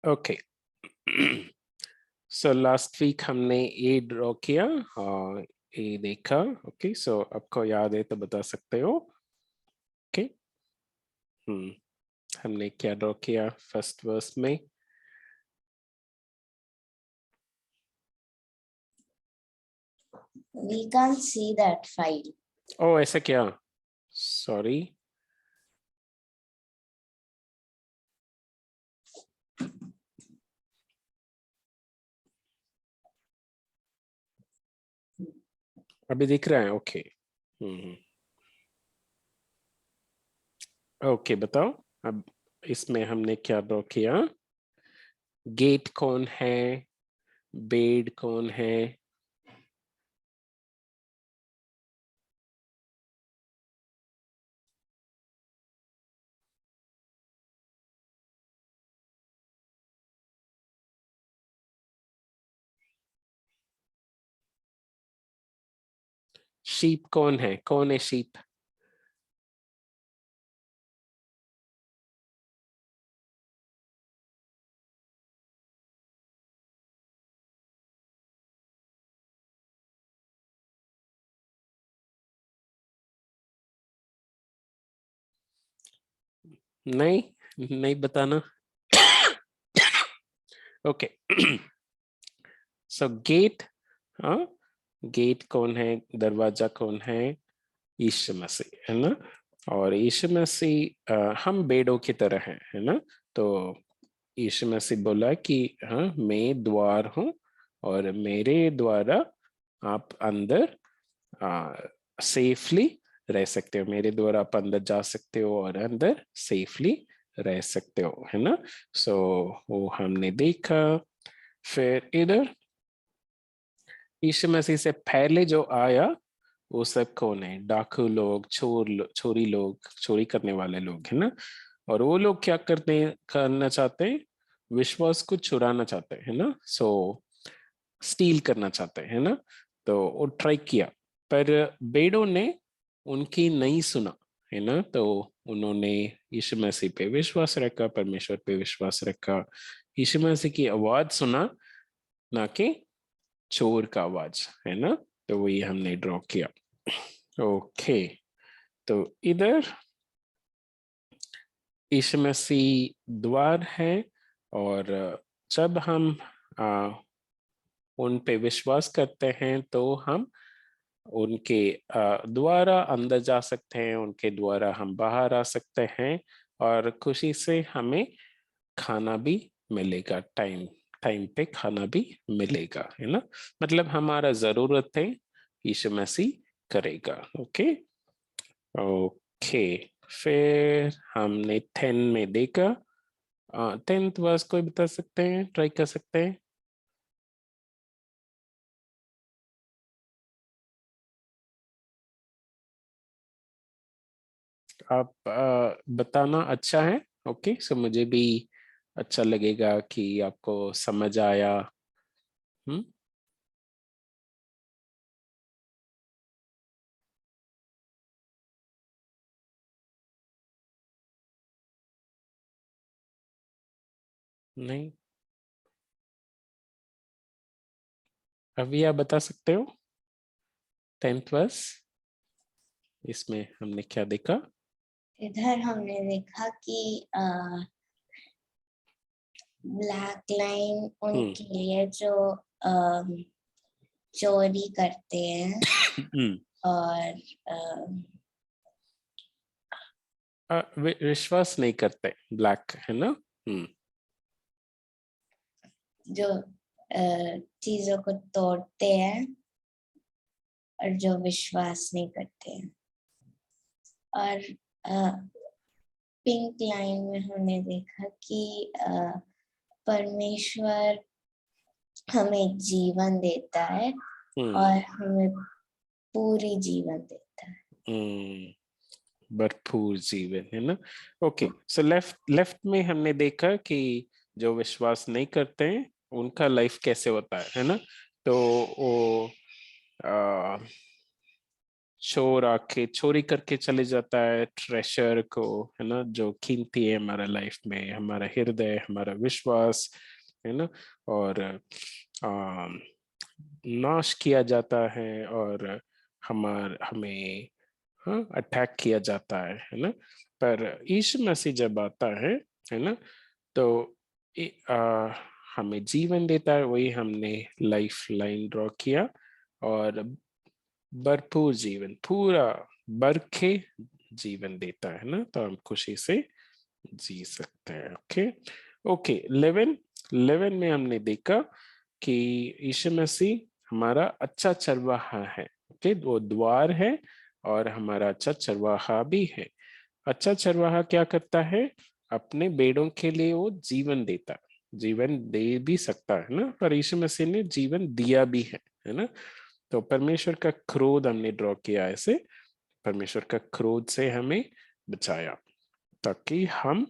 Okay so last week हमने A draw किया और ए देखा। ओके सो आपको याद है तो बता सकते हो। ओके हमने क्या ड्रॉ किया फर्स्ट वर्स में? We can't see that file. ओ ऐसा क्या? सॉरी। अभी दिख रहा है? ओके ओके बताओ अब इसमें हमने क्या ड्रॉ किया? गेट कौन है? बेड कौन है? शीप कौन है? कौन है शीप? नहीं नहीं बताना। Okay so gate. हाँ गेट कौन है? दरवाजा कौन है? यीशु मसीह है ना। और यीशु मसीह हम बेड़ों की तरह हैं है ना। तो यीशु मसीह बोला कि हाँ मैं द्वार हूँ और मेरे द्वारा आप अंदर सेफली रह सकते हो। मेरे द्वारा आप अंदर जा सकते हो और अंदर सेफली रह सकते हो है ना। सो वो हमने देखा। फिर इधर यीशु मसीह से पहले जो आया वो सब कौन है? डाकू लोग, चोरी लोग, चोरी करने वाले लोग है ना। और वो लोग क्या करना चाहते हैं? विश्वास को चुराना चाहते हैं ना। सो स्टील करना चाहते हैं ना। तो वो ट्राई किया पर बेड़ों ने उनकी नहीं सुना है ना। तो उन्होंने यीशु मसीह पे विश्वास रखा, परमेश्वर पे विश्वास रखा, यीशु मसीह की आवाज सुना, ना कि चोर का आवाज है ना। तो वही हमने ड्रॉ किया। ओके तो इधर यीशु मसीह द्वार है और जब हम उन पे विश्वास करते हैं तो हम उनके द्वारा अंदर जा सकते हैं, उनके द्वारा हम बाहर आ सकते हैं और खुशी से हमें खाना भी मिलेगा। टाइम टाइम पे खाना भी मिलेगा है ना। मतलब हमारा जरूरत है यीशु मसीह करेगा। ओके ओके फिर हमने 10 में देखा। 10th वर्स कोई बता सकते हैं? ट्राई कर सकते हैं? आप बताना अच्छा है। ओके सो मुझे भी अच्छा लगेगा कि आपको समझ आया। हम्म नहीं अभी आप बता सकते हो 10th वर्स इसमें हमने क्या देखा? इधर हमने देखा कि ब्लैक लाइन हम्म उनके लिए जो चोरी करते हैं हम्म, और विश्वास नहीं करते ब्लैक है ना। जो चीजों को तोड़ते हैं और जो विश्वास नहीं करते हैं। और पिंक लाइन में हमने देखा कि परमेश्वर हमें जीवन देता है हम्म और हमें पूरी जीवन देता है। भरपूर जीवन है ना। ओके सो लेफ्ट लेफ्ट में हमने देखा कि जो विश्वास नहीं करते हैं उनका लाइफ कैसे होता है ना। तो वो चोर आके चोरी करके चले जाता है ट्रेशर को, है ना, जो कीमती है हमारा लाइफ में, हमारा हृदय, हमारा विश्वास, है ना, और नाश किया जाता है और हमें अटैक किया जाता है ना। पर यीशु मसीह जब आता है ना, तो हमें जीवन देता है। वही हमने लाइफ लाइन ड्रॉ किया, और भरपूर जीवन, पूरा बरखे जीवन देता है ना, तो हम खुशी से जी सकते हैं। ओके ओके, 11 में हमने देखा कि यीशु मसीह हमारा अच्छा चरवाहा है। ओके, वो द्वार है और हमारा अच्छा चरवाहा भी है। अच्छा चरवाहा क्या करता है? अपने भेड़ों के लिए वो जीवन देता है, जीवन दे भी सकता है ना, पर यीशु मसीह ने जीवन दिया भी है ना। तो परमेश्वर का क्रोध हमने ड्रॉ किया ऐसे, परमेश्वर का क्रोध से हमें बचाया ताकि हम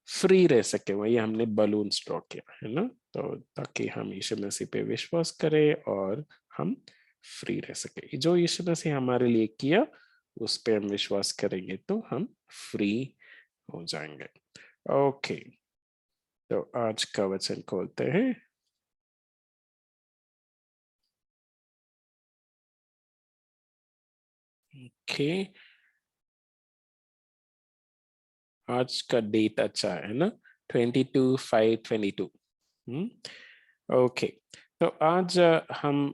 फ्री रह सके। वही हमने बलून्स ड्रॉ किया है ना, तो ताकि हम यीशु मसीह पे विश्वास करें और हम फ्री रह सके। जो यीशु मसीह हमारे लिए किया उस पे हम विश्वास करेंगे तो हम फ्री हो जाएंगे। ओके, तो आज का वचन खोलते हैं। ओके, आज का डेट अच्छा है ना, 22/5/22। ओके, तो आज हम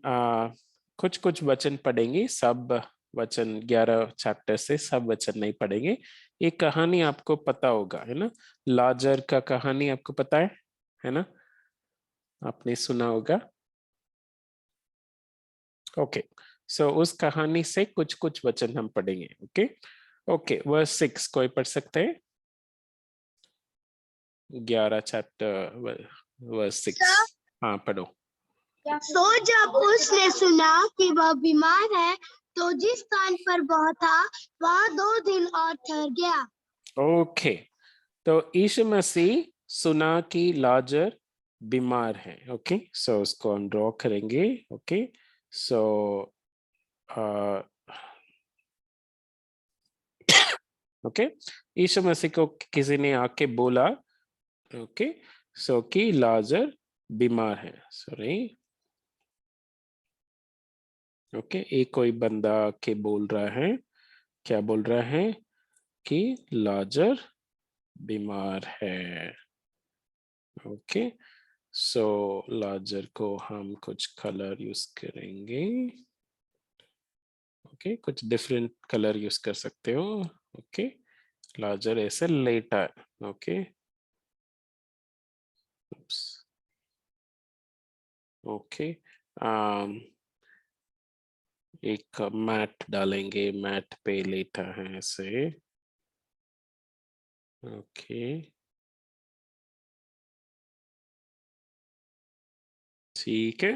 कुछ कुछ वचन पढ़ेंगे। सब वचन 11 चैप्टर से सब वचन नहीं पढ़ेंगे। एक कहानी आपको पता होगा, है ना, लाजर का कहानी आपको पता है ना, आपने सुना होगा। ओके, सो उस कहानी से कुछ कुछ वचन हम पढ़ेंगे। ओके ओके, वर्स 6 कोई पढ़ सकते हैं? 11 चैप्टर वर्स 6। हाँ पढ़ो। तो जब उसने सुना कि वह बीमार है तो जिस स्थान पर वह था वहां 2 दिन और ठहर गया। ओके, तो यीशु मसीह सुना कि लाजर बीमार है। ओके, सो उसको हम ड्रॉ करेंगे। ओके, सो ओके, यीशु मसीह को किसी ने आके बोला, ओके, सो कि लाजर बीमार है। सॉरी, ओके, एक कोई बंदा के बोल रहा है, क्या बोल रहा है? कि लाजर बीमार है। ओके, सो लाजर को हम कुछ कलर यूज करेंगे। ओके, कुछ डिफरेंट कलर यूज कर सकते हो। ओके, लाजर ऐसे लेटा है। ओके, ओके, एक मैट डालेंगे, मैट पे लेटा है ऐसे। ओके, ठीक है,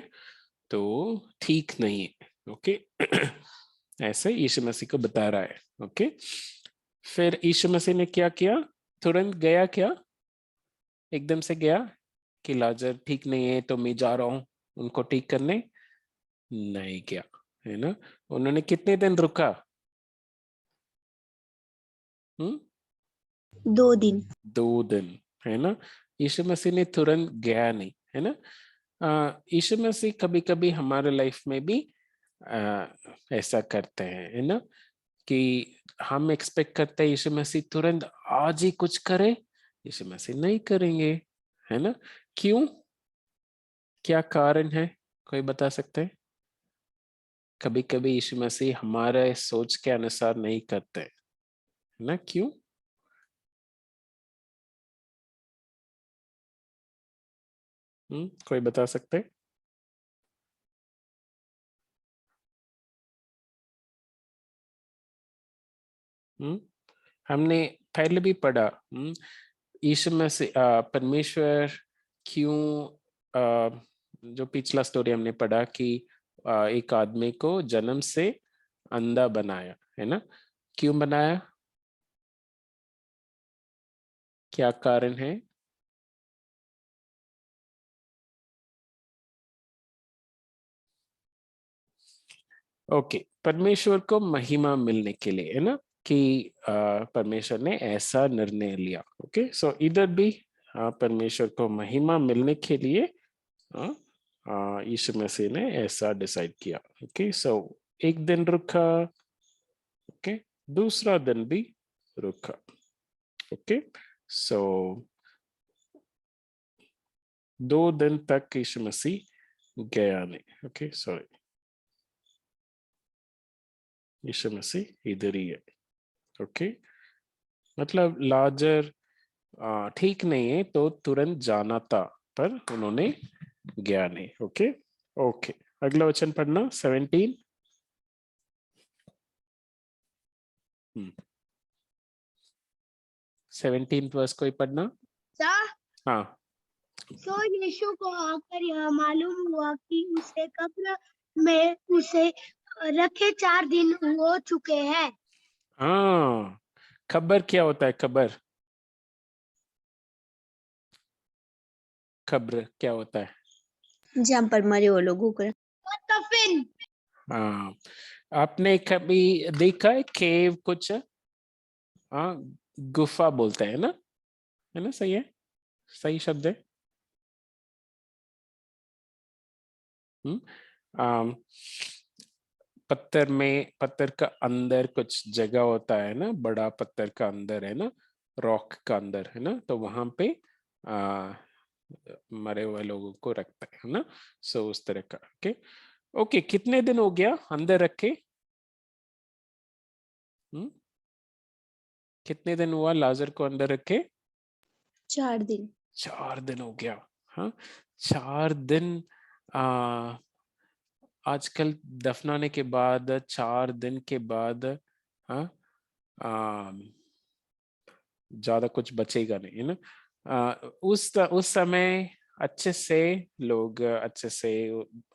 तो ठीक नहीं है। ओके ऐसे यीशु मसीह को बता रहा है। ओके, फिर यीशु मसीह ने क्या किया? तुरंत गया क्या? एकदम से गया कि लाजर ठीक नहीं है तो मैं जा रहा हूं उनको ठीक करने? नहीं गया, है ना। उन्होंने कितने दिन रुका? 2 दिन। 2 दिन, है ना। यीशु मसीह ने तुरंत गया नहीं, है ना। यीशु मसीह कभी कभी हमारे लाइफ में भी ऐसा करते हैं, है ना, कि हम एक्सपेक्ट करते हैं यीशु मसीह तुरंत आज ही कुछ करे, यीशु मसीह नहीं करेंगे, है ना। क्यों? क्या कारण है? कोई बता सकते हैं? कभी कभी यीशु मसीह हमारे सोच के अनुसार नहीं करते, है ना। क्यों? कोई बता सकते हैं? हमने पहले भी पढ़ा। यीशु मसीह परमेश्वर क्यों, जो पिछला स्टोरी हमने पढ़ा कि एक आदमी को जन्म से अंधा बनाया, है ना। क्यों बनाया? क्या कारण है? ओके, परमेश्वर को महिमा मिलने के लिए, है ना, कि परमेश्वर ने ऐसा निर्णय लिया। ओके, सो इधर भी परमेश्वर को महिमा मिलने के लिए यीशु मसीह ने ऐसा डिसाइड किया। ओके, सो एक दिन रुका, ओके, दूसरा दिन भी रुका। ओके, सो 2 दिन तक यीशु मसीह गया नहीं। ओके, सॉरी, यीशु मसीह इधर ही है। ओके, मतलब लाजर ठीक नहीं है तो तुरंत जाना था, पर उन्होंने गया नहीं। ओके, ओके, अगला वचन पढ़ना 17। 17th वर्स कोई पढ़ना। हाँ, सो यीशु को आकर यह मालूम हुआ कि उसे कब्र में उसे रखे 4 दिन हो चुके हैं। हाँ, खबर क्या होता है? खबर, खबर क्या होता है? जहाँ पर मरे वो लोगों को। कफिन। हाँ, आपने कभी देखा है केव कुछ? हाँ, गुफा बोलते हैं ना, है ना? सही है, सही शब्द है। पत्थर में, पत्थर का अंदर कुछ जगह होता है ना, बड़ा पत्थर का अंदर, है ना, रॉक का अंदर, है ना, तो वहां पे मरे हुए लोगों को रखता है ना। सो उस तरह का। ओके, ओके, कितने दिन हो गया अंदर रखे? कितने दिन हुआ लाजर को अंदर रखे? 4 दिन। 4 दिन हो गया। हाँ, 4 दिन। आजकल दफनाने के बाद 4 दिन के बाद, हाँ, ज्यादा कुछ बचेगा नहीं, है ना। उस समय अच्छे से लोग अच्छे से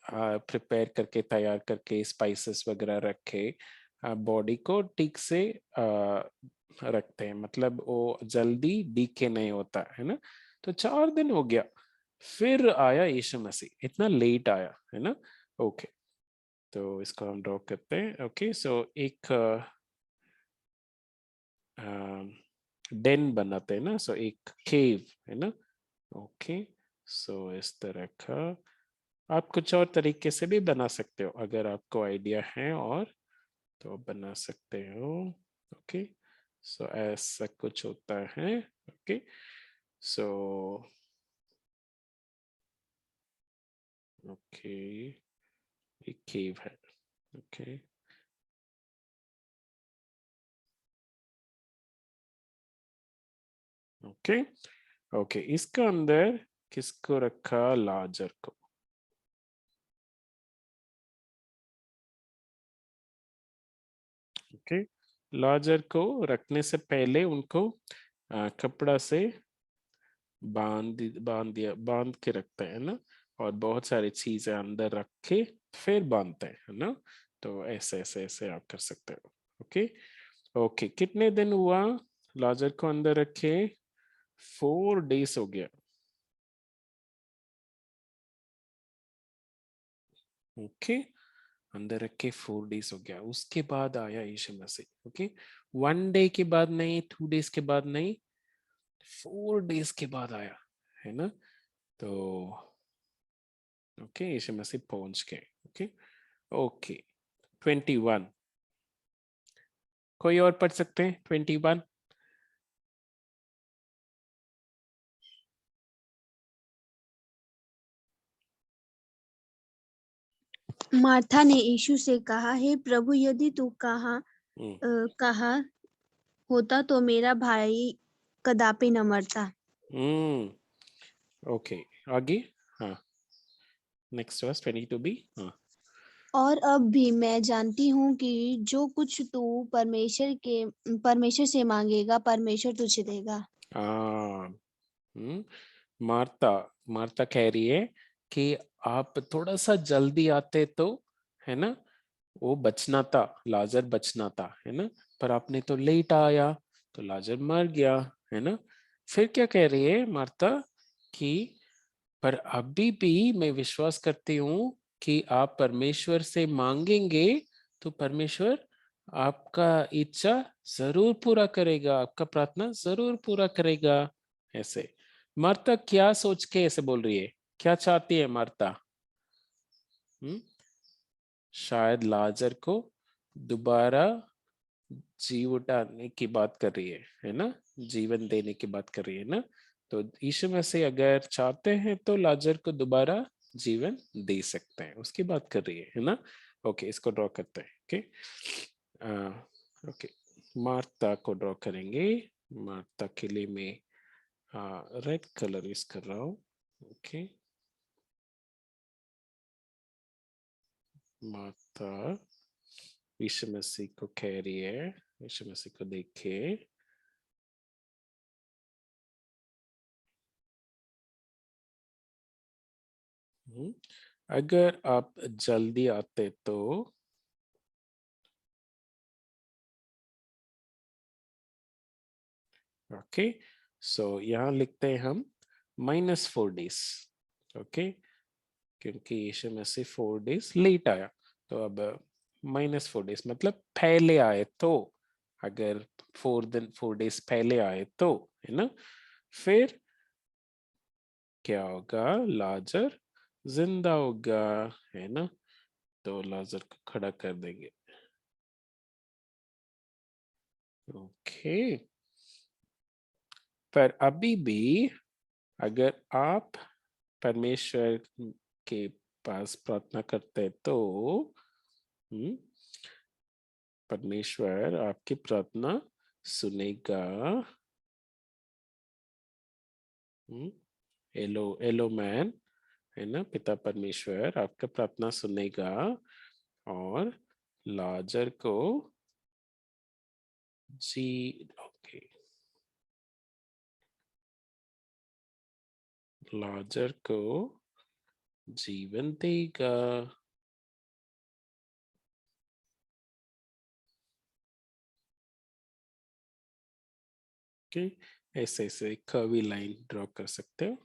प्रिपेयर करके, तैयार करके, स्पाइसेस वगैरह रखे, बॉडी को ठीक से रखते हैं, मतलब वो जल्दी डीके नहीं होता, है ना। तो 4 दिन हो गया, फिर आया यीशु मसीह, इतना लेट आया, है ना। ओके, तो इसको हम ड्रॉ करते हैं। ओके, सो एक डेन बनाते हैं ना, सो एक केव, है ना। ओके, सो इस तरह का आप कुछ और तरीके से भी बना सकते हो, अगर आपको आइडिया है और तो बना सकते हो। ओके, सो ऐसा कुछ होता है। ओके, सो ओके, एक केव है। ओके, ओके, ओके, इसका अंदर किसको रखा? लाजर को। ओके, लाजर को रखने से पहले उनको कपड़ा से बांध के रखते हैं ना, और बहुत सारी चीजें अंदर रख के फिर बांधते हैं, है ना। तो ऐसे ऐसे ऐसे आप कर सकते हो। ओके, ओके, कितने दिन हुआ लाजर को अंदर रखे? 4 days हो गया। ओके, अंदर रख के 4 days हो गया, उसके बाद आया यीशु मसीह। ओके, 1 day के बाद नहीं, 2 days के बाद नहीं, 4 days के बाद आया, है ना। तो ओके, यीशु मसीह पहुंच गए। ओके, ओके, 21 कोई और पढ़ सकते हैं? 21। मार्था ने यीशु से कहा, हे प्रभु, यदि तू कहा होता तो मेरा भाई कदापि न मरता। ओके, आगे। हाँ, नेक्स्ट वर्स 22 भी। हाँ, और अब भी मैं जानती हूँ कि जो कुछ तू परमेश्वर से मांगेगा परमेश्वर तुझे देगा। मार्ता मार्ता कह रही है कि आप थोड़ा सा जल्दी आते तो, है ना, वो बचना था, लाजर बचना था, है ना, पर आपने तो लेट आया तो लाजर मर गया, है ना। फिर क्या कह रही है मार्ता कि पर अभी भी मैं विश्वास करती हूँ कि आप परमेश्वर से मांगेंगे तो परमेश्वर आपका इच्छा जरूर पूरा करेगा, आपका प्रार्थना जरूर पूरा करेगा। ऐसे मार्ता क्या सोच के ऐसे बोल रही है, क्या चाहती है मार्ता? शायद लाजर को दोबारा जी उठाने की बात कर रही है ना, जीवन देने की बात कर रही है ना। तो यीशु मसीह अगर चाहते हैं तो लाजर को दोबारा जीवन दे सकते हैं, उसकी बात कर रही है ना। ओके, इसको ड्रॉ करते हैं। ओके, ओके, मार्ता को ड्रॉ करेंगे। मार्ता के लिए मैं रेड कलर यूज कर रहा हूँ। ओके, मार्ता यीशु मसीह को कह रही है, यीशु मसीह को देखे, अगर आप जल्दी आते तो ओके, सो यहाँ लिखते हैं हम -4 days। ओके, क्योंकि यीशु मसीह 4 days लेट आया, तो अब -4 days मतलब पहले आए तो, अगर 4 days पहले आए तो, है ना, फिर क्या होगा, लाजर जिंदा होगा, है ना। तो लाजर को खड़ा कर देंगे। ओके, पर अभी भी अगर आप परमेश्वर के पास प्रार्थना करते हैं तो परमेश्वर आपकी प्रार्थना सुनेगा। एलो एलो मैन, है ना, पिता परमेश्वर आपका प्रार्थना सुनेगा और लाजर को जी, ओके, लाजर को जीवन देगा। ओके, ऐसे ऐसे कर्वी लाइन ड्रॉ कर सकते हो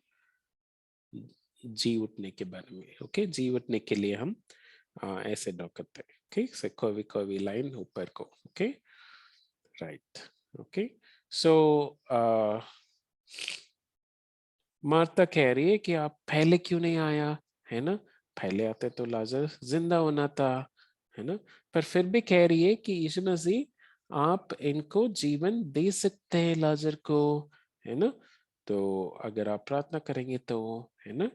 जी उठने के बारे में। ओके, जी उठने के लिए हम ऐसे ड्रॉ करते हैं। ओके, से कर्वी कर्वी लाइन ऊपर को। Okay, right. ओके, सो मार्ता कह रही है कि आप पहले क्यों नहीं आया, है ना, पहले आते तो लाजर जिंदा होना था, है ना। पर फिर भी कह रही है कि यीशु मसीह आप इनको जीवन दे सकते हैं, लाजर को, है ना। तो अगर आप प्रार्थना करेंगे तो, है ना।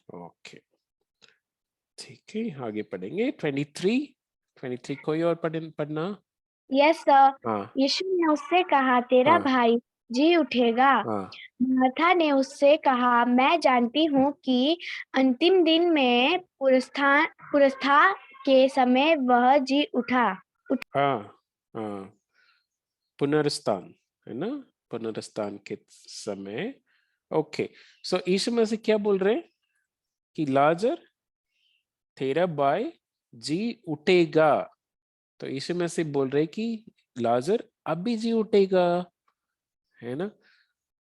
ओके, ठीक है, आगे पढ़ेंगे 23 कोई और पढ़ना। Yes sir. हाँ यीशु ने उससे कहा, तेरा हाँ भाई जी उठेगा। हाँ मार्था ने उससे कहा, मैं जानती हूँ कि अंतिम दिन में पुरस्था के समय वह जी उठा। हाँ हाँ, पुनरुत्थान, है ना, पुनरुत्थान के समय। ओके, सो यीशु मसीह क्या बोल रहे हैं कि लाजर तेरा भाई जी उठेगा। तो यीशु मसीह बोल रहे कि लाजर अभी जी उठेगा, है ना।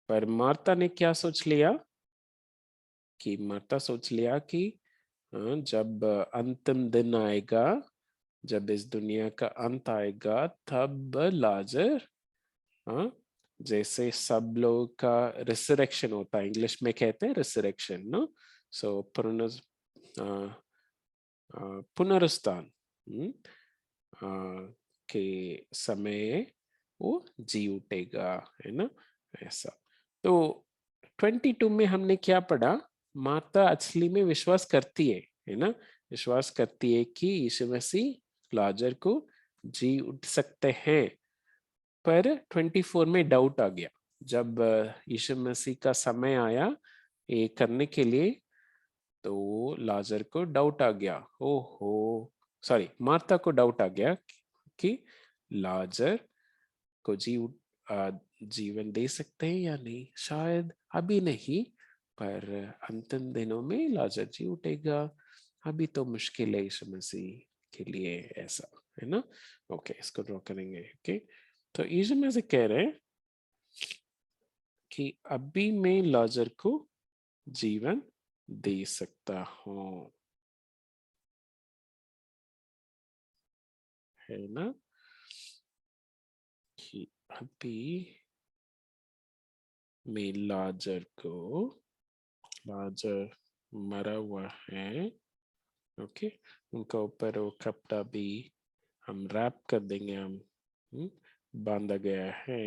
पर मार्ता ने क्या सोच लिया कि मार्ता सोच लिया कि जब अंतिम दिन आएगा, जब इस दुनिया का अंत आएगा, तब लाजर, हाँ, जैसे सब लोग का रिसरेक्शन होता है, इंग्लिश में कहते हैं रिसरेक्शन, नो, सो पुनरुत्थान के समय वो जी उठेगा, है ना, ऐसा। तो 22 में हमने क्या पढ़ा, माता असली में विश्वास करती है ना, विश्वास करती है कि यीशु मसीह लाजर को जी उठ सकते हैं। पर 24 में डाउट आ गया, जब यीशु मसीह का समय आया ये करने के लिए, तो लाजर को डाउट आ गया। ओहो, सॉरी, मार्था को डाउट आ गया कि लाजर को जीवन दे सकते हैं या नहीं, शायद अभी नहीं, पर अंतिम दिनों में लाजर जी उठेगा, अभी तो मुश्किल है यीशु मसीह के लिए, ऐसा, है ना। ओके, इसको ड्रॉ करेंगे। ओके, तो यीशु मसीह कह रहे हैं कि अभी मैं लाजर को जीवन दे सकता हूं। है ना, कि अभी में लाजर मरा हुआ है, ओके, उनका ऊपर वो कपड़ा भी हम रैप कर देंगे, हम बांधा गया है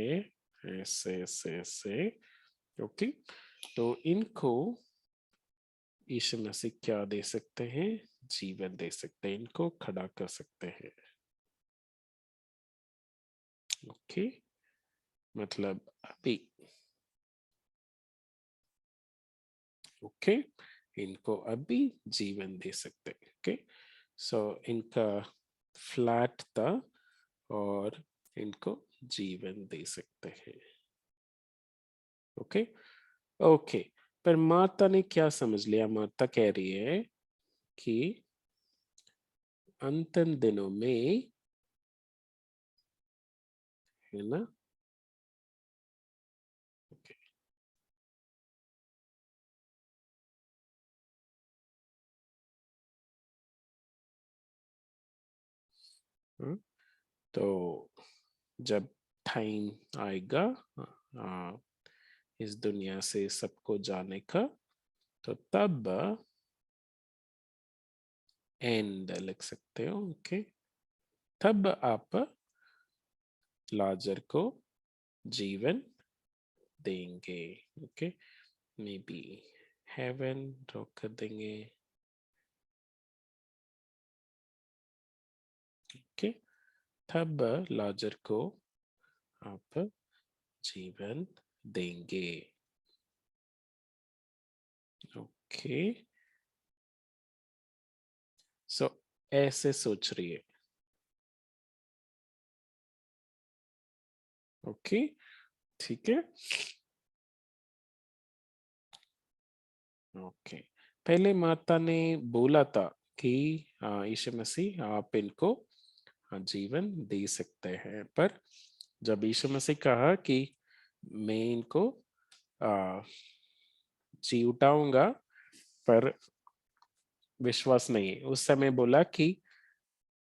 ऐसे ऐसे ऐसे, ओके। तो इनको यीशु मसीह क्या दे सकते हैं, जीवन दे सकते हैं, इनको खड़ा कर सकते हैं, ओके, मतलब अभी, ओके, इनको अभी जीवन दे सकते हैं, ओके। सो इनका फ्लैट था और इनको जीवन दे सकते हैं, ओके ओके। पर माता ने क्या समझ लिया, माता कह रही है कि अंतिम दिनों में, है ना, ओके, तो जब टाइम आएगा इस दुनिया से सबको जाने का, तो तब एंड लिख सकते हो, ओके, तब आप लाजर को जीवन देंगे, okay, may be heaven draw कर देंगे, ओके, तब लाजर को आप जीवन देंगे, ओके। सो ऐसे सोच रही है, ओके, ठीक है, ओके। पहले माता ने बोला था कि यीशु मसीह आप इनको जीवन दे सकते हैं, पर जब यीशु मसीह कहा कि मैं इनको जी उठाऊंगा, पर विश्वास नहीं, उस समय बोला कि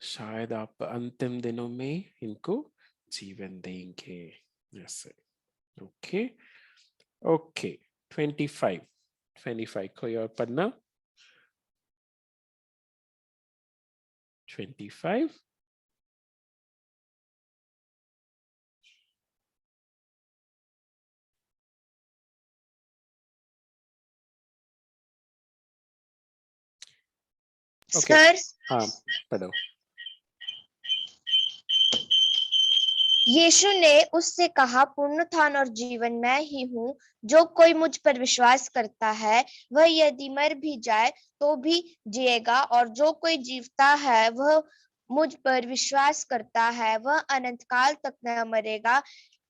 शायद आप अंतिम दिनों में इनको जीवन देंगे, ऐसे, ओके ओके। 25 कोई और पढ़ना, 25, ओके, सर हाँ पढ़ो। यीशु ने उससे कहा, पुनरुत्थान और जीवन मैं ही हूँ। जो कोई मुझ पर विश्वास करता है वह यदि मर भी जाए तो भी जिएगा, और जो कोई जीवता है वह मुझ पर विश्वास करता है वह अनंत काल तक न मरेगा।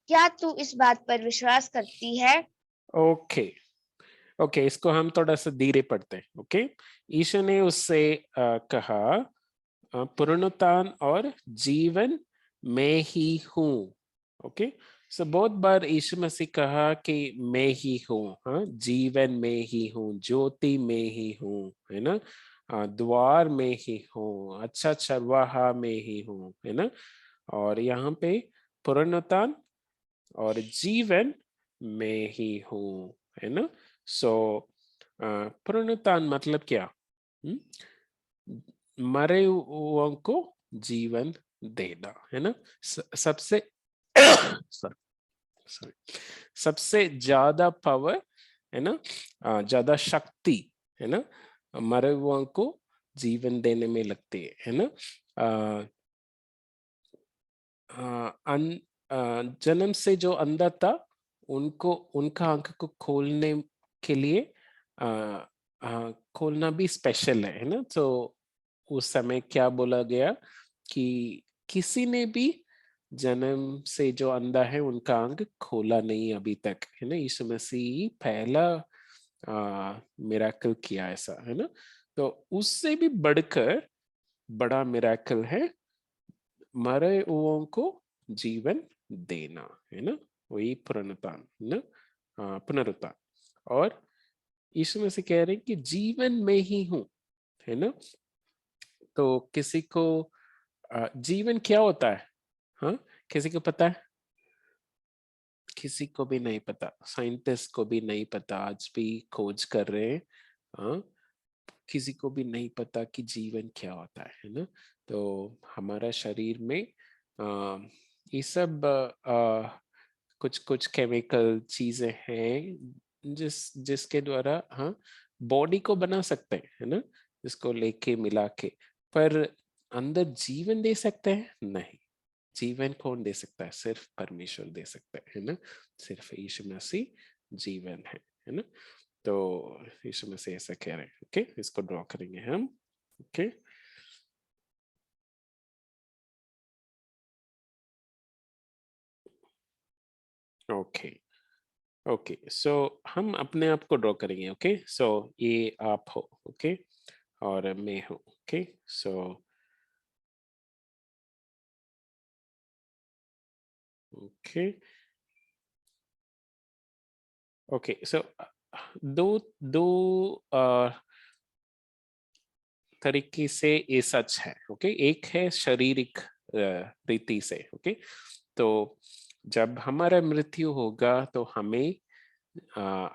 क्या तू इस बात पर विश्वास करती है? ओके ओके, इसको हम थोड़ा सा धीरे पढ़ते हैं, ओके। यीशु ने उससे कहा, पुनरुत्थान और जीवन मैं ही हूँ, ओके। सो बहुत बार यीशु मसीह कहा कि मैं ही हूँ, हाँ, जीवन मैं ही हूँ, ज्योति मैं ही हूँ, है ना, द्वार में ही हूँ, अच्छा चरवाहा में ही हूँ, है ना, और यहाँ पे पुनरुत्थान और जीवन में ही हूँ, है ना। सो पुनरुत्थान मतलब क्या, मरे हुओं को जीवन देना, है ना, सबसे सॉरी सॉरी, सबसे ज्यादा पावर, है ना, ज्यादा शक्ति, है ना, मरे हुओं को जीवन देने में लगती है ना। जन्म से जो अंधा था उनको, उनका आंख को खोलने के लिए खोलना भी स्पेशल है ना। तो उस समय क्या बोला गया कि किसी ने भी जन्म से जो अंधा है उनका आंख खोला नहीं अभी तक, है ना, यीशु मसीह पहला मिराकल किया ऐसा, है ना। तो उससे भी बढ़कर बड़ा मिराकल है मरे हुओं को जीवन देना, है ना, वही पुनरुत्थान, है ना, पुनरुत्थान। और यीशु मसीह कह रहे हैं कि जीवन में ही हूं, है ना। तो किसी को जीवन क्या होता है? हाँ, किसी को पता है? किसी को भी नहीं पता, साइंटिस्ट को भी नहीं पता, आज भी खोज कर रहे हैं। हाँ, किसी को भी नहीं पता कि जीवन क्या होता है ना? तो हमारा शरीर में ये सब कुछ कुछ केमिकल चीजें हैं जिसके द्वारा हाँ बॉडी को बना सकते हैं, है ना? जिसको लेके मिला के, पर अंदर जीवन दे सकते हैं? नहीं, जीवन कौन दे सकता है? सिर्फ परमेश्वर दे सकता है ना? सिर्फ यीशु मसीह जीवन है ना? तो यीशु मसीह ऐसा कह रहे हैं। ओके, इसको ड्रॉ करेंगे हम। ओके, ओके, ओके, सो हम अपने आप को ड्रॉ करेंगे। ओके, सो ये आप हो, ओके, और मैं हूँ। ओके, सो ओके, ओके, सो दो दो तरीके से ये सच है। ओके, एक है शारीरिक रीति से। ओके, तो जब हमारा मृत्यु होगा तो हमें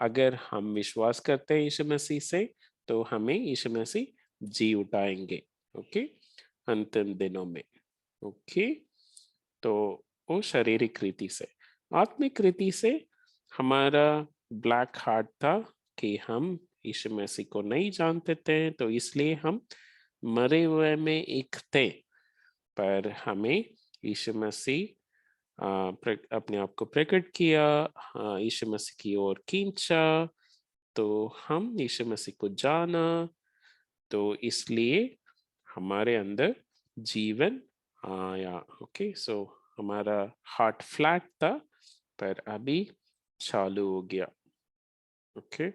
अगर हम विश्वास करते हैं यीशु मसीह से, तो हमें यीशु मसीह जी उठाएंगे। ओके, अंतिम दिनों में। ओके, तो वो शारीरिक रीति से। आत्मिक रीति से हमारा ब्लैक हार्ट था कि हम यीशु मसीह को नहीं जानते थे, तो इसलिए हम मरे हुए में एक थे, पर हमें यीशु मसीह अपने आप को प्रकट किया, यीशु मसीह की ओर खींचा, तो हम यीशु मसीह को जाना, तो इसलिए हमारे अंदर जीवन आया। ओके, सो हमारा हार्ट फ्लैट था, पर अभी चालू हो गया। ओके,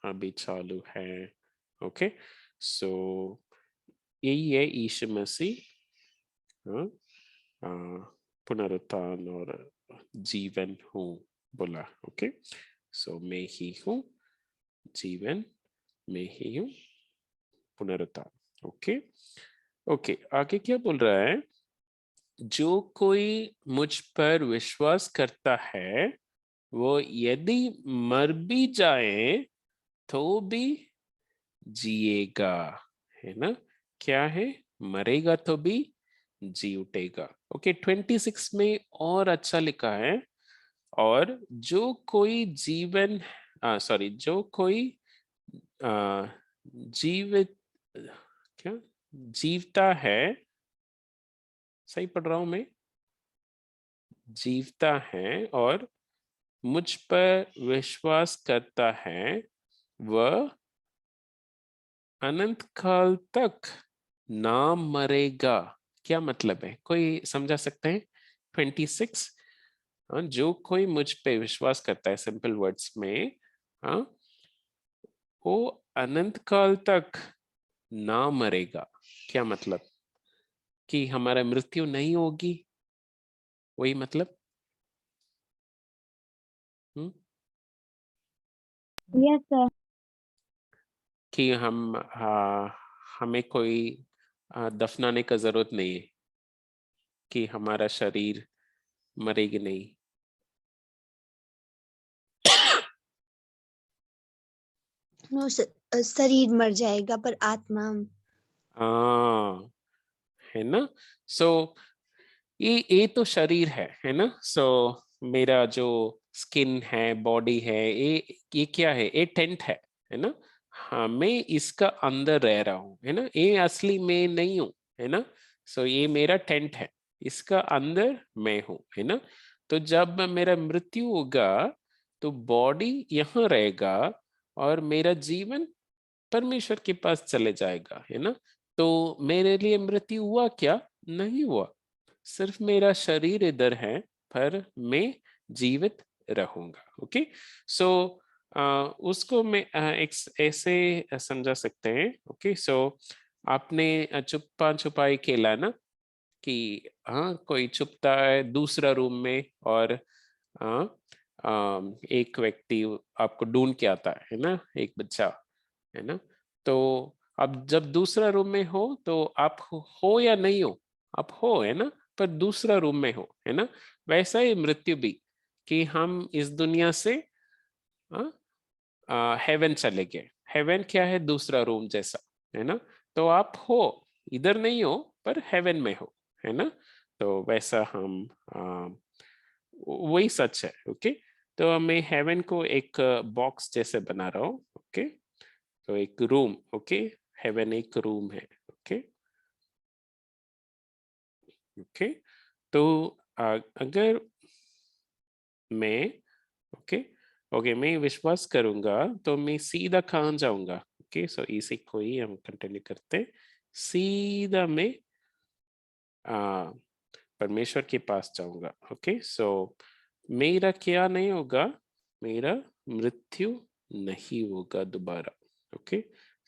अभी चालू है। ओके, सो यही है यीशु मसीह पुनरुत्थान और जीवन हूँ बोला। ओके, सो मैं ही हूँ जीवन, मैं ही हूँ पुनरुत्थान। ओके, ओके, आगे क्या बोल रहा है? जो कोई मुझ पर विश्वास करता है वो यदि मर भी जाए तो भी जिएगा, है ना? क्या है? मरेगा तो भी जी उठेगा। ओके, 26 में और अच्छा लिखा है, और जो कोई जीवन सॉरी जो कोई जीवित क्या जीवता है, सही पढ़ रहा हूं मैं? जीवता है और मुझ पर विश्वास करता है, वह अनंत काल तक ना मरेगा। क्या मतलब है? कोई समझा सकते हैं? 26, जो कोई मुझ पे विश्वास करता है, सिंपल वर्ड्स में, हाँ, वो अनंत काल तक ना मरेगा। क्या मतलब? कि हमारा मृत्यु नहीं होगी, वही मतलब। Yes sir. कि हम हमें कोई दफनाने का जरूरत नहीं है, कि हमारा शरीर मरेगी नहीं। शरीर मर जाएगा पर आत्मा है ना? सो ये तो शरीर है ना? सो मेरा जो स्किन है, बॉडी है, ये क्या है? ये टेंट है ना? हाँ, मैं इसका अंदर रह रहा हूँ, है ना? ये असली मैं नहीं हूँ, है ना? सो ये मेरा टेंट है, इसका अंदर मैं हूँ, है ना? तो जब मेरा मृत्यु होगा तो बॉडी यहाँ रहेगा और मेरा जीवन परमेश्वर के पास चले जाएगा, है ना? तो मेरे लिए मृत्यु हुआ क्या? नहीं हुआ, सिर्फ मेरा शरीर इधर है, पर मैं जीवित रहूंगा। ओके, सो उसको मैं एक ऐसे समझा सकते हैं। ओके, सो आपने छुपा छुपाई खेला ना, कि हाँ कोई छुपता है दूसरा रूम में, और एक व्यक्ति आपको ढूंढ के आता है ना, एक बच्चा, है ना? तो अब जब दूसरा रूम में हो तो आप हो या नहीं हो, आप हो, है ना, पर दूसरा रूम में हो, है ना। वैसा ही मृत्यु भी, कि हम इस दुनिया से हेवन चले गए। हेवन क्या है? दूसरा रूम जैसा, है ना। तो आप हो, इधर नहीं हो पर हेवन में हो, है ना। तो वैसा हम वही सच है। ओके, तो मैं हेवन को एक बॉक्स जैसे बना रहा हूँ। ओके, तो एक रूम, ओके, हेवन एक रूम है। ओके ओके, तो अगर मैं ओके ओके मैं विश्वास करूंगा तो मैं सीधा कहाँ जाऊंगा? ओके, सो इसी को ही हम कंटिन्यू करते हैं। सीधा मैं परमेश्वर के पास जाऊंगा। ओके, सो मेरा क्या नहीं होगा? मेरा मृत्यु नहीं होगा दोबारा। ओके,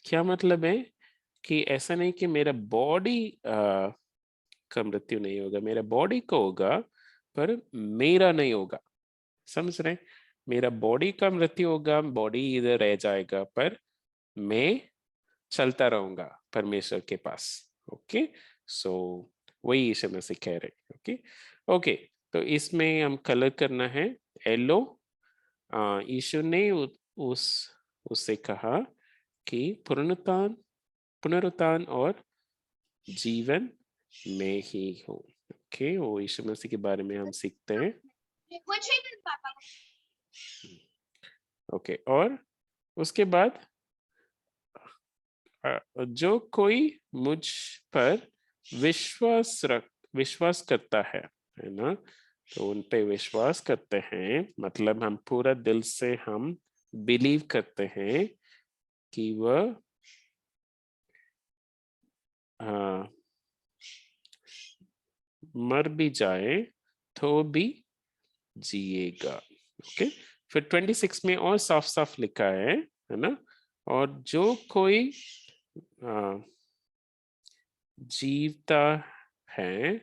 क्या मतलब है कि ऐसा नहीं कि मेरा बॉडी का मृत्यु नहीं होगा, मेरा बॉडी को होगा पर मेरा नहीं होगा। समझ रहे? मेरा बॉडी का मृत्यु होगा, बॉडी इधर रह जाएगा, पर मैं चलता रहूंगा परमेश्वर के पास। ओके, सो वही यीशु मसीह कह रहे। ओके ओके, तो इसमें हम कलर करना है येलो। यीशु ने उससे कहा कि पुनरुत्थान और जीवन में ही हो। ओके, वो यीशु मसीह के बारे में हम सीखते हैं। ओके, और उसके बाद जो कोई मुझ पर विश्वास करता है ना, तो उन पे विश्वास करते हैं, मतलब हम पूरा दिल से हम बिलीव करते हैं कि वह मर भी जाए तो भी जिएगा। ओके, फिर 26 में और साफ साफ लिखा है ना, और जो कोई जीवता है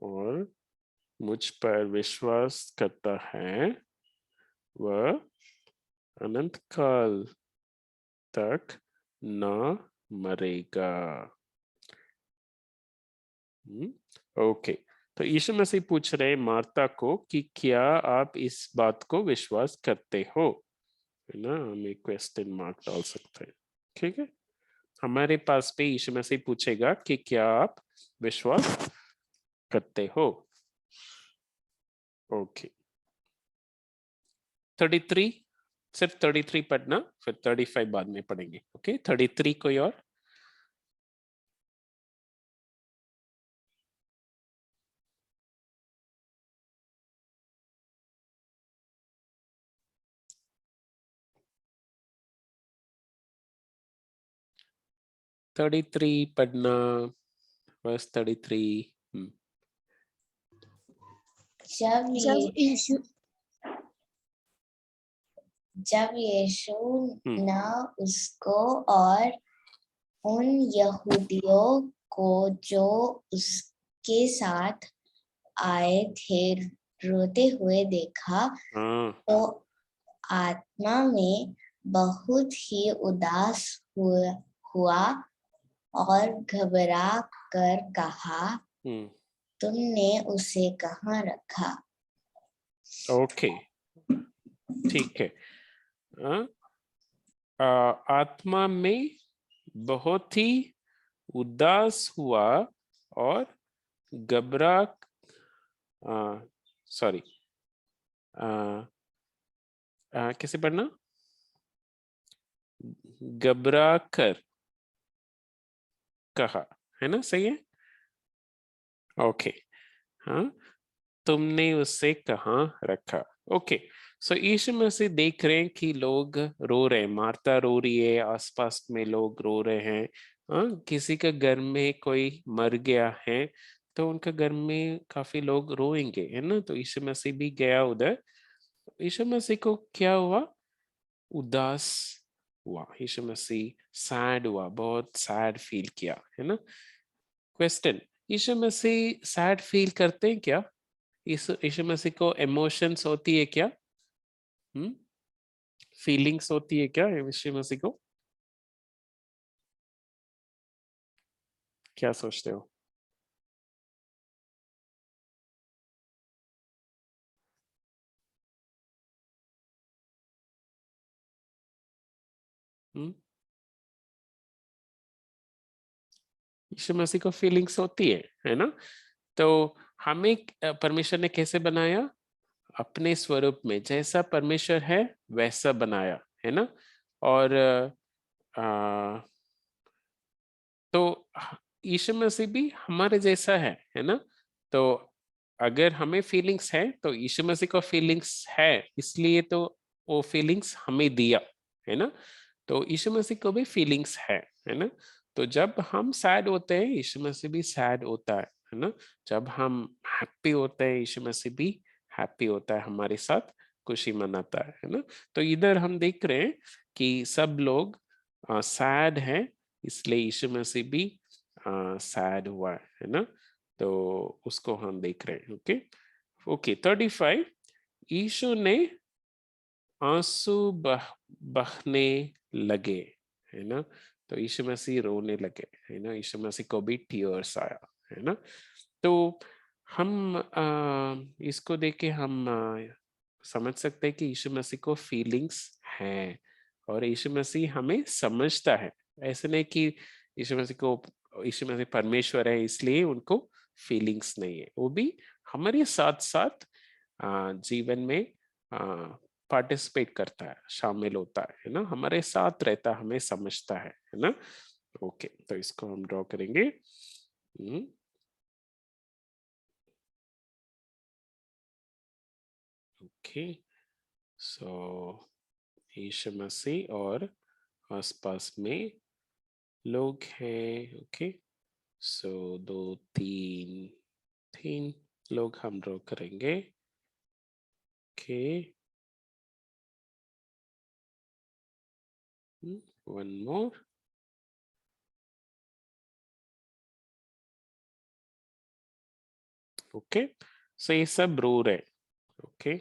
और मुझ पर विश्वास करता है, वह अनंत काल तक न मरेगा। ओके, तो यीशु मसीह पूछ रहे मार्ता को कि क्या आप इस बात को विश्वास करते हो, है ना। हम एक क्वेश्चन मार्क डाल सकते हैं। ठीक है, हमारे पास पे यीशु मसीह पूछेगा कि क्या आप विश्वास करते हो। ओके, 33, सिर्फ 33 पढ़ना, फिर 35 बाद में पढ़ेंगे। ओके, 33 कोई और? थर्टी थ्री पढ़ना, बस 33। जब यीशु न उसको और उन यहूदियों को जो उसके साथ आए थे रोते हुए देखा, तो आत्मा में बहुत ही उदास हुआ और घबरा कर कहा, तुमने उसे कहाँ रखा? ओके, ठीक है। आत्मा में बहुत ही उदास हुआ और घबरा, सॉरी, कैसे पढ़ना? घबरा कर कहा, है ना, सही है। ओके, हाँ, तुमने उससे कहाँ रखा। ओके, सो यीशु मसीह देख रहे हैं कि लोग रो रहे हैं, मार्ता रो रही है, आसपास में लोग रो रहे हैं। किसी का घर में कोई मर गया है तो उनका घर में काफी लोग रोएंगे, है ना। तो यीशु मसीह भी गया उधर। यीशु मसीह को क्या हुआ? उदास हुआ। यीशु मसीह सैड हुआ, बहुत सैड फील किया, है ना। क्वेश्चन, यीशु मसीह सैड फील करते हैं क्या? यीशु मसीह को इमोशंस होती है क्या? फीलिंग्स होती है क्या यीशु मसीह को? क्या सोचते हो? यीशु मसीह को फीलिंग्स होती है ना? तो हमें परमेश्वर ने कैसे बनाया? अपने स्वरूप में, जैसा परमेश्वर है वैसा बनाया, है ना? और तो यीशु मसीह भी हमारे जैसा है ना? तो अगर हमें फीलिंग्स है तो यीशु मसीह को फीलिंग्स है, इसलिए तो वो फीलिंग्स हमें दिया, है ना? तो यीशु मसीह को भी फीलिंग्स है ना? तो जब हम सैड होते हैं यीशु मसीह भी सैड होता है ना? जब हम हैप्पी होते हैं यीशु मसीह भी हैप्पी होता है, हमारे साथ खुशी मनाता है ना? तो इधर हम देख रहे हैं कि सब लोग सैड हैं, इसलिए यीशु मसीह भी सैड हुआ है ना? तो उसको हम देख रहे हैं। ओके ओके 35 यीशु ने आंसू बहने लगे, है ना? तो यीशु मसीह रोने लगे, है ना? यीशु मसीह को भी टीयर्स आया, है ना? तो हम इसको देख के हम समझ सकते हैं कि यीशु मसीह को फीलिंग्स हैं और यीशु मसीह हमें समझता है। ऐसे नहीं कि यीशु मसीह परमेश्वर है इसलिए उनको फीलिंग्स नहीं है, वो भी हमारे साथ साथ जीवन में पार्टिसिपेट करता है, शामिल होता है ना? हमारे साथ रहता है, हमें समझता है ना? ओके तो इसको हम ड्रॉ करेंगे। ओके सो यीशु मसीह और आसपास में लोग हैं। ओके सो 2 3 लोग हम ड्रॉ करेंगे। Okay one more. Okay so ये सब रो रहे। ओके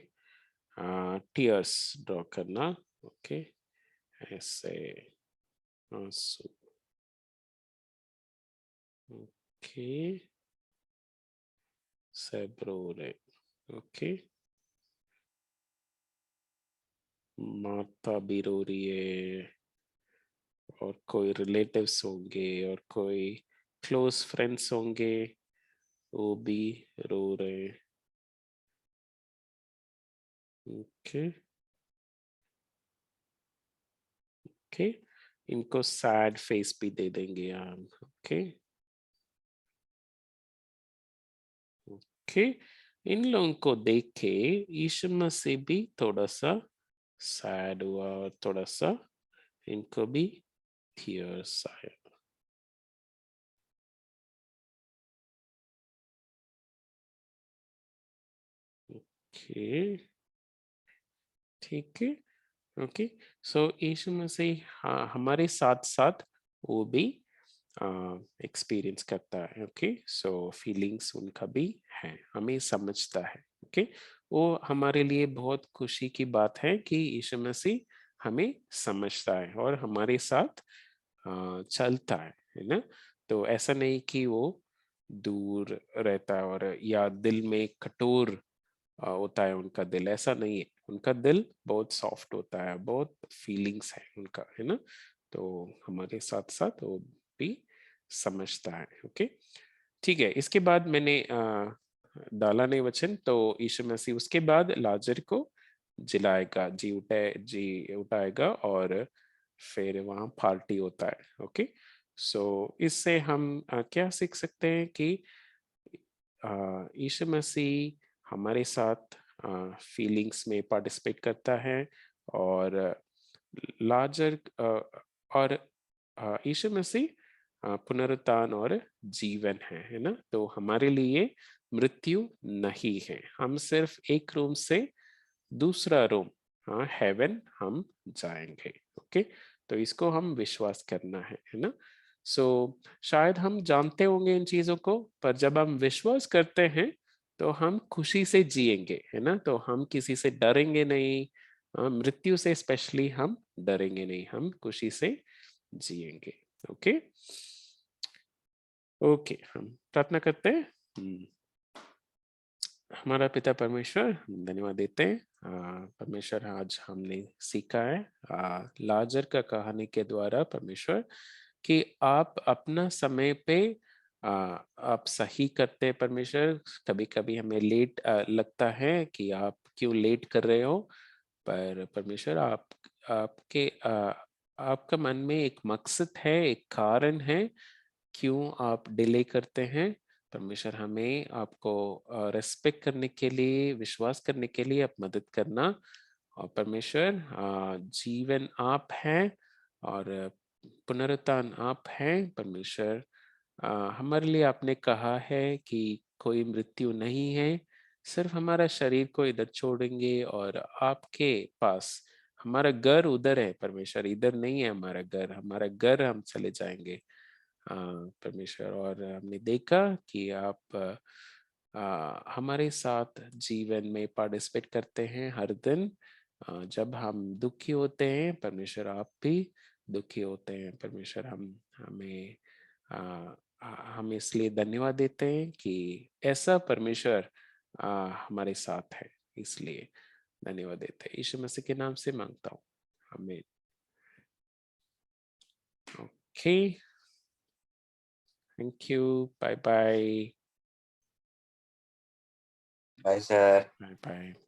टीयर्स ड्रॉ करना। ओके ऐसे आंसू। ओके सब रो रहे। ओके माता भी रो रही है और कोई रिलेटिव्स होंगे और कोई क्लोज फ्रेंड्स होंगे वो भी रो रहे। ओके ओके इनको सैड फेस भी दे देंगे हम। ओके ओके इन लोगों को देख के यीशु मसीह भी थोड़ा सा सैड हुआ और थोड़ा सा इनको भी tears आया। ओके ठीक है। ओके सो यीशु मसीह हमारे साथ साथ वो भी एक्सपीरियंस करता है। ओके सो फीलिंग्स उनका भी है, हमें समझता है। ओके वो हमारे लिए बहुत खुशी की बात है कि यीशु मसीह हमें समझता है और हमारे साथ चलता है ना? तो ऐसा नहीं कि वो दूर रहता है और या दिल में कठोर होता है उनका दिल, ऐसा नहीं है। उनका दिल बहुत सॉफ्ट होता है, बहुत फीलिंग्स है उनका, है ना? तो हमारे साथ साथ वो भी समझता है। ओके ठीक है। इसके बाद मैंने डाला नहीं वचन, तो यीशु मसीह उसके बाद लाजर को जिलाएगा, जी उठाएगा और फिर वहाँ पार्टी होता है। ओके सो इससे हम क्या सीख सकते हैं कि यीशु मसीह हमारे साथ फीलिंग्स में पार्टिसिपेट करता है और लाजर और यीशु मसीह पुनरुत्थान और जीवन है ना? तो हमारे लिए मृत्यु नहीं है, हम सिर्फ एक रूम से दूसरा रूम हेवन हम जाएंगे। ओके तो इसको हम विश्वास करना है ना? सो शायद हम जानते होंगे इन चीजों को, पर जब हम विश्वास करते हैं तो हम खुशी से जिएंगे, है ना? तो हम किसी से डरेंगे नहीं, मृत्यु से स्पेशली हम डरेंगे नहीं, हम खुशी से जिएंगे। ओके ओके, हम प्रार्थना करते हैं। हमारा पिता परमेश्वर, हम धन्यवाद देते हैं परमेश्वर, आज हमने सीखा है लाजर का कहानी के द्वारा परमेश्वर कि आप अपना समय पे आप सही करते हैं परमेश्वर। कभी कभी हमें लेट लगता है कि आप क्यों लेट कर रहे हो, पर परमेश्वर आपके आपका मन में एक मकसद है, एक कारण है क्यों आप डिले करते हैं। परमेश्वर हमें आपको रेस्पेक्ट करने के लिए, विश्वास करने के लिए आप मदद करना। और परमेश्वर जीवन आप हैं और पुनरुत्थान आप हैं परमेश्वर। हमारे लिए आपने कहा है कि कोई मृत्यु नहीं है, सिर्फ हमारा शरीर को इधर छोड़ेंगे और आपके पास हमारा घर उधर है परमेश्वर, इधर नहीं है हमारा घर, हमारा घर हम चले जाएंगे परमेश्वर। और हमने देखा कि आप हमारे साथ जीवन में पार्टिसिपेट करते हैं हर दिन। जब हम दुखी होते हैं परमेश्वर, आप भी दुखी होते हैं परमेश्वर। हम इसलिए धन्यवाद देते हैं कि ऐसा परमेश्वर हमारे साथ है, इसलिए धन्यवाद देते हैं। यीशु मसीह के नाम से मांगता हूँ, आमीन। Okay, thank you. Bye bye. Bye, sir. Bye bye.